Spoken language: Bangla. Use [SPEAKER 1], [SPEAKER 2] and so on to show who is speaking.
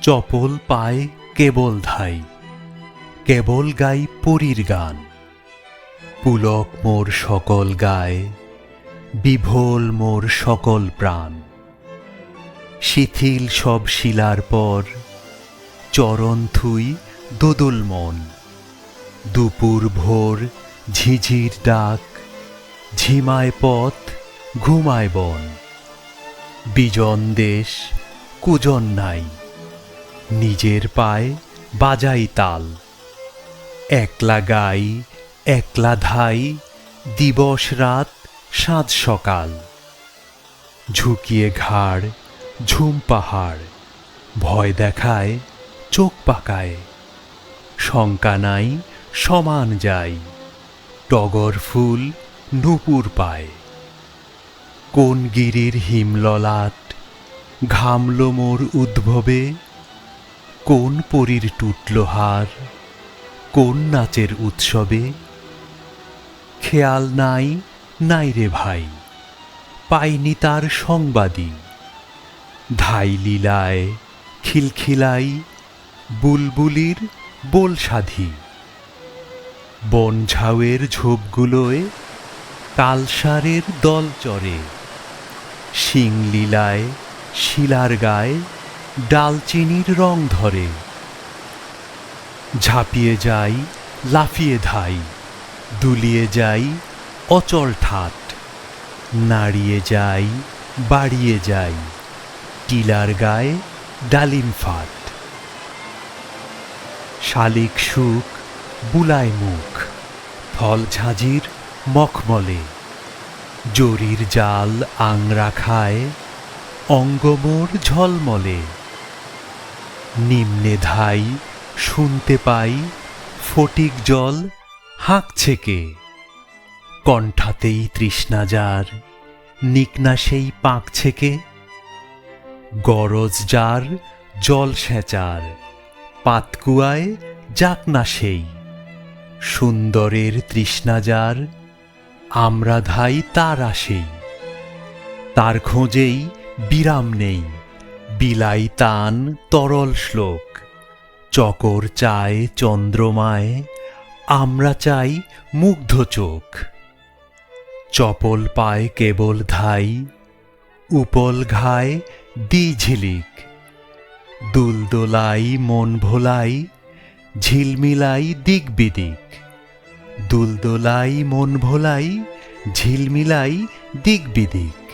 [SPEAKER 1] চপল পায় কেবল ধাই, কেবল গাই পরীর গান। পুলক মোর সকল গায়, বিভোল মোর সকল প্রাণ। শিথিল সব শিলার পর, চরণ থুই দোদুল মন। দুপুর ভোর ঝিঝির ডাক, ঝিমায় পথ ঘুমায় বন। বিজন দেশ কুজন নাই, নিজের পায়ে বাজাই তাল। একলা গাই একলা ধাই, দিবস রাত সাঁঝ সকাল। ঝুঁকিয়ে ঘাড় ঝুম পাহাড়, ভয় দেখায় চোখ পাকায়। শঙ্কা নাই সমান যাই, টগর ফুল নূপুর পায়। কোন গিরির হিমললাট ঘামল মোর উদ্ভবে, কোন পরীর টুটল হার, কোন নাচের উৎসবে। খেয়াল নাই নাই রে ভাই, পাইনি তার সংবাদী। ধাই লীলায় খিলখিলাই, বুলবুলির বোল সাধি। বন ঝাউয়ের ঝোপগুলোয় কালসারের দল চরে। শিংলীলায় শিলার গায়ে ডালচিনির রং ধরে। ঝাঁপিয়ে যাই লাফিয়ে ধাই, দুলিয়ে যাই অচল ঠাট। নাড়িয়ে যাই বাড়িয়ে যাই, টিলার গায়ে ডালিম ফাট। শালিক সুখ বুলায় মুখ, ফল ঝাঁঝির মখমলে। জরির জাল আংরা খায়, অঙ্গমোর ঝলমলে। নিম্নে ধাই শুনতে পাই, ফটিক জল হাঁকছে কে। কণ্ঠাতেই তৃষ্ণা যার, নিকনা সেই পাঁকছে কে। গরজ যার জল সেচার, পাতকুয়ায় যাক না সেই। সুন্দরের তৃষ্ণা যার, আমরা ধাই তার আসেই। তার খোঁজেই বিরাম নেই, বিলাই তান তরল শ্লোক। চকর চায় চন্দ্রমায়, আমরা চাই মুগ্ধ চোখ। চপল পায় কেবল ধাই, উপল ঘায় দ্বিঝিলিক। দুলদোলাই মন ভোলাই, ঝিলমিলাই দিক বিদিক। দুলদোলাই মন ভোলাই, ঝিলমিলাই দিক বিদিক।